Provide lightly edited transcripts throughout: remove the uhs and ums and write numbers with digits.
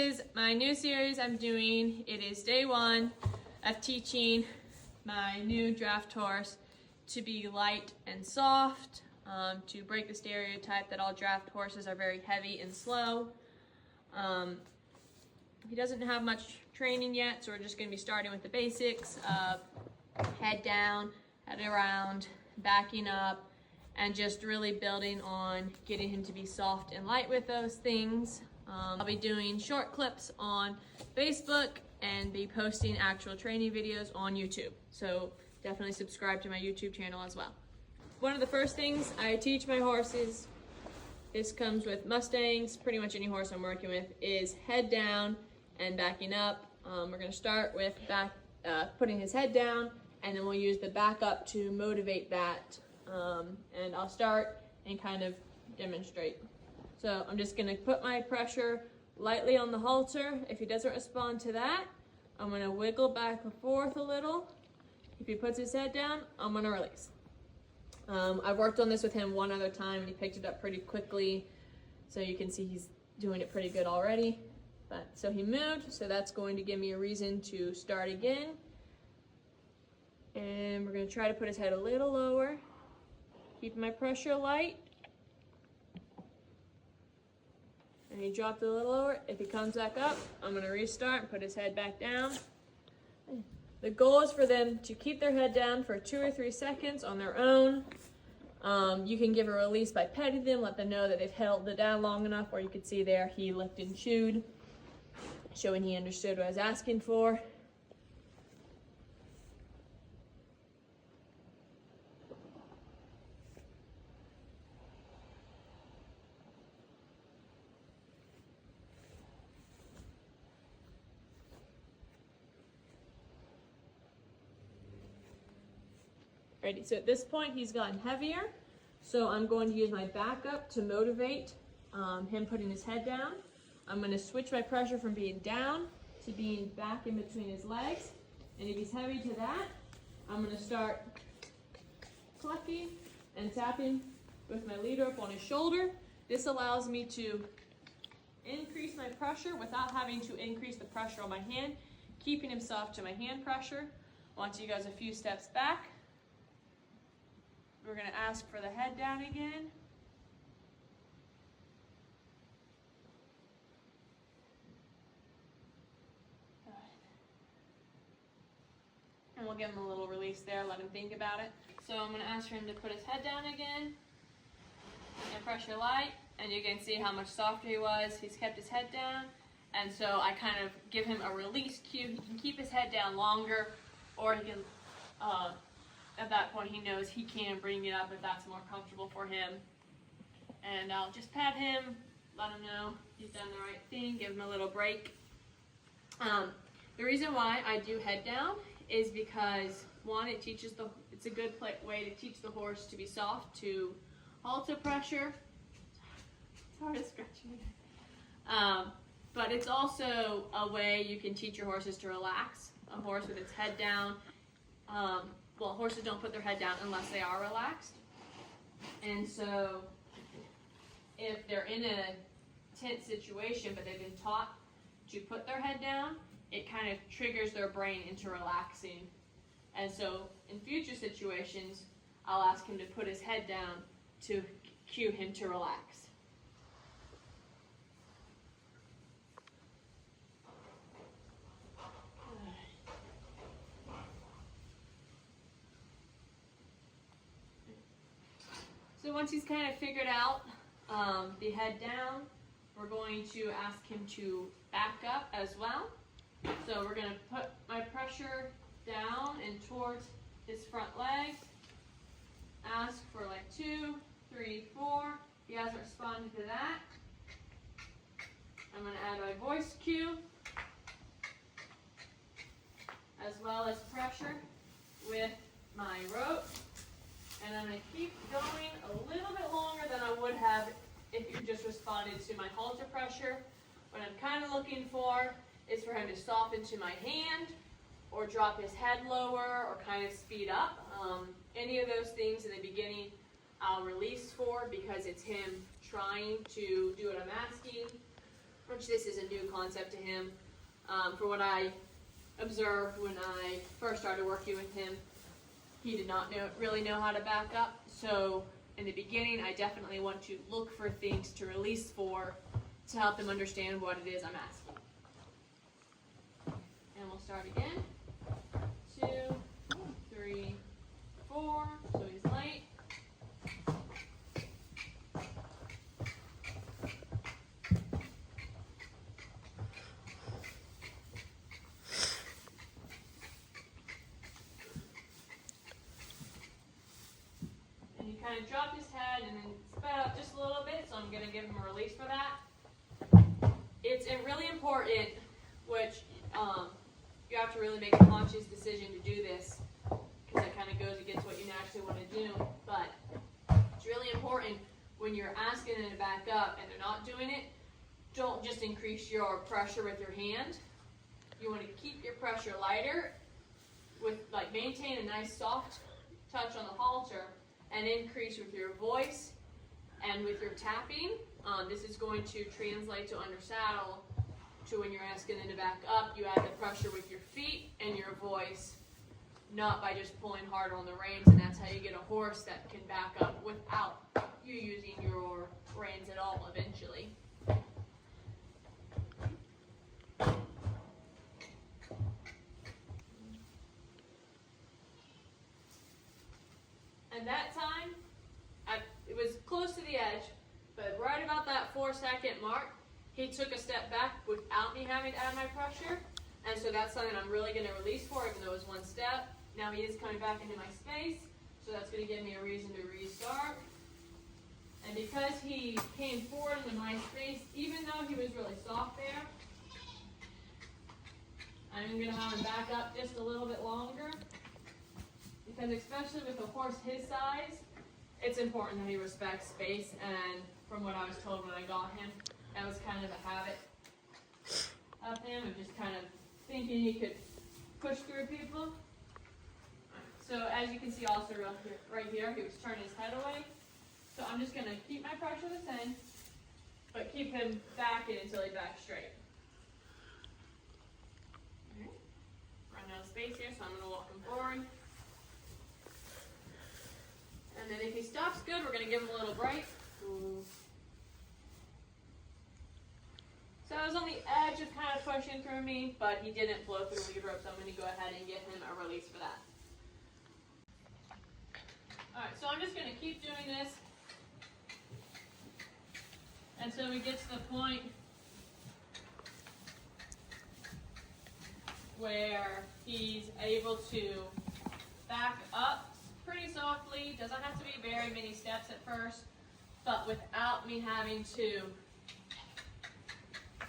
This is my new series I'm doing. It is day 1 of teaching my new draft horse to be light and soft, to break the stereotype that all draft horses are very heavy and slow. He doesn't have much training yet, so we're just going to be starting with the basics of head down, head around, backing up, and just really building on getting him to be soft and light with those things. I'll be doing short clips on Facebook and be posting actual training videos on YouTube. So definitely subscribe to my YouTube channel as well. One of the first things I teach my horses, this comes with Mustangs, pretty much any horse I'm working with, is head down and backing up. We're going to start with putting his head down, and then we'll use the back up to motivate that. And I'll start and kind of demonstrate. So I'm just going to put my pressure lightly on the halter. If he doesn't respond to that, I'm going to wiggle back and forth a little. If he puts his head down, I'm going to release. I've worked on this with him one other time and he picked it up pretty quickly. So you can see he's doing it pretty good already. So he moved, so that's going to give me a reason to start again. And we're going to try to put his head a little lower. Keep my pressure light. And he dropped it a little lower. If he comes back up, I'm going to restart and put his head back down. The goal is for them to keep their head down for 2 or 3 seconds on their own. You can give a release by petting them, let them know that they've held it down long enough, or you can see there he licked and chewed, showing he understood what I was asking for. Alrighty, so at this point he's gotten heavier, so I'm going to use my backup to motivate him putting his head down. I'm going to switch my pressure from being down to being back in between his legs, and if he's heavy to that, I'm going to start clucking and tapping with my lead rope on his shoulder. This allows me to increase my pressure without having to increase the pressure on my hand, keeping him soft to my hand pressure. I want you guys a few steps back. We're going to ask for the head down again. Good. And we'll give him a little release there, let him think about it. So I'm going to ask for him to put his head down again and pressure light, and you can see how much softer he was. He's kept his head down, and so I kind of give him a release cue. He can keep his head down longer, or he can at that point he knows he can bring it up if that's more comfortable for him. And I'll just pat him, let him know he's done the right thing, give him a little break. The reason why I do head down is because, one, it's a good way to teach the horse to be soft, to halter pressure. It's hard to scratch me. But it's also a way you can teach your horses to relax. A horse with its head down, well, horses don't put their head down unless they are relaxed. And so if they're in a tense situation but they've been taught to put their head down, it kind of triggers their brain into relaxing. And so in future situations, I'll ask him to put his head down to cue him to relax. So once he's kind of figured out the head down, we're going to ask him to back up as well. So we're going to put my pressure down and towards his front legs. Ask for like 2, 3, 4. If he hasn't responded to that, I'm going to add my voice cue, as well as pressure with my rope. And I'm going to keep going a little bit longer than I would have if you just responded to my halter pressure. What I'm kind of looking for is for him to soften to my hand, or drop his head lower, or kind of speed up. Any of those things in the beginning I'll release for, because it's him trying to do what I'm asking. which this is a new concept to him. From what I observed when I first started working with him, he did not really know how to back up. So in the beginning, I definitely want to look for things to release for to help him understand what it is I'm asking. And we'll start again. 2, 3, 4. So he's light. Kind of dropped his head and then spat out just a little bit, so I'm going to give him a release for that. It's really important, which you have to really make a conscious decision to do this, because that kind of goes against what you naturally want to do. But it's really important when you're asking them to back up and they're not doing it, don't just increase your pressure with your hand. You want to keep your pressure lighter, maintain a nice soft touch on the halter, and increase with your voice and with your tapping. This is going to translate to under saddle, to when you're asking them to back up, you add the pressure with your feet and your voice, not by just pulling hard on the reins, and that's how you get a horse that can back up without you using your reins at all eventually. And that time, it was close to the edge, but right about that 4-second mark, he took a step back without me having to add my pressure. And so that's something I'm really going to release for, even though it was 1 step. Now he is coming back into my space, so that's going to give me a reason to restart. And because he came forward into my space, even though he was really soft there, I'm going to have him back up just a little bit longer. Because especially with a horse his size, it's important that he respects space, and from what I was told when I got him, that was kind of a habit of him, of just kind of thinking he could push through people. So as you can see also right here, he was turning his head away. So I'm just going to keep my pressure the same, but keep him backing until he backs straight. Alright. Run out of space here, so I'm going to walk him forward. And then if he stops good, we're going to give him a little break. So I was on the edge of kind of pushing through me, but he didn't blow through the lead rope, so I'm going to go ahead and give him a release for that. Alright, so I'm just going to keep doing this until we get to the point where he's able to back up pretty softly. Doesn't have to be very many steps at first, but without me having to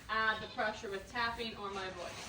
add the pressure with tapping or my voice.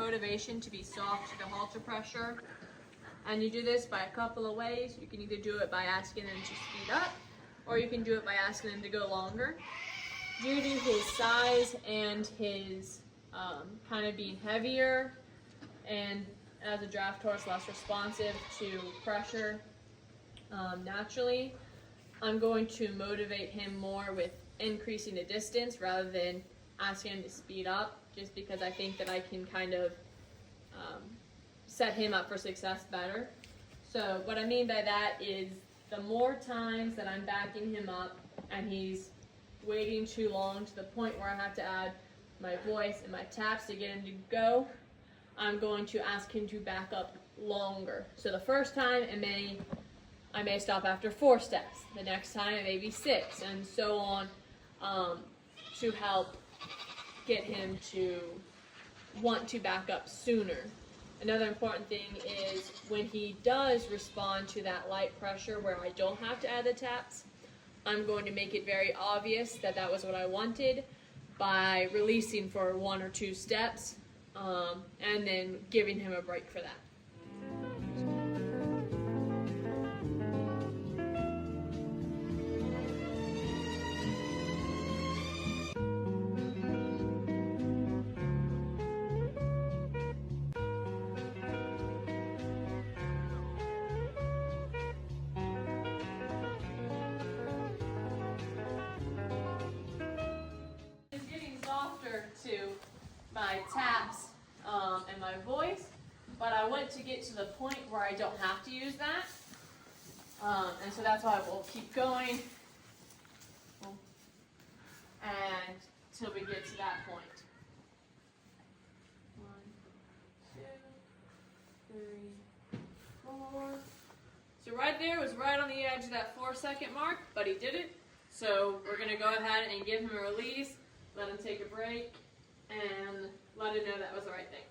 motivation to be soft to the halter pressure. And you do this by a couple of ways. You can either do it by asking them to speed up, or you can do it by asking them to go longer. Due to his size and his kind of being heavier, and as a draft horse less responsive to pressure naturally, I'm going to motivate him more with increasing the distance rather than asking him to speed up, just because I think that I can kind of set him up for success better. So what I mean by that is the more times that I'm backing him up and he's waiting too long to the point where I have to add my voice and my taps to get him to go, I'm going to ask him to back up longer. So the first time I may stop after 4 steps. The next time it may be 6, and so on, to help get him to want to back up sooner. Another important thing is when he does respond to that light pressure where I don't have to add the taps, I'm going to make it very obvious that that was what I wanted by releasing for 1 or 2 steps, and then giving him a break for that. To my taps and my voice, but I want to get to the point where I don't have to use that, and so that's why we'll keep going and till we get to that point. 1, 2, 3, 4. So right there was right on the edge of that 4-second mark, but he did it. So we're going to go ahead and give him a release, let him take a break, and let him know that was the right thing.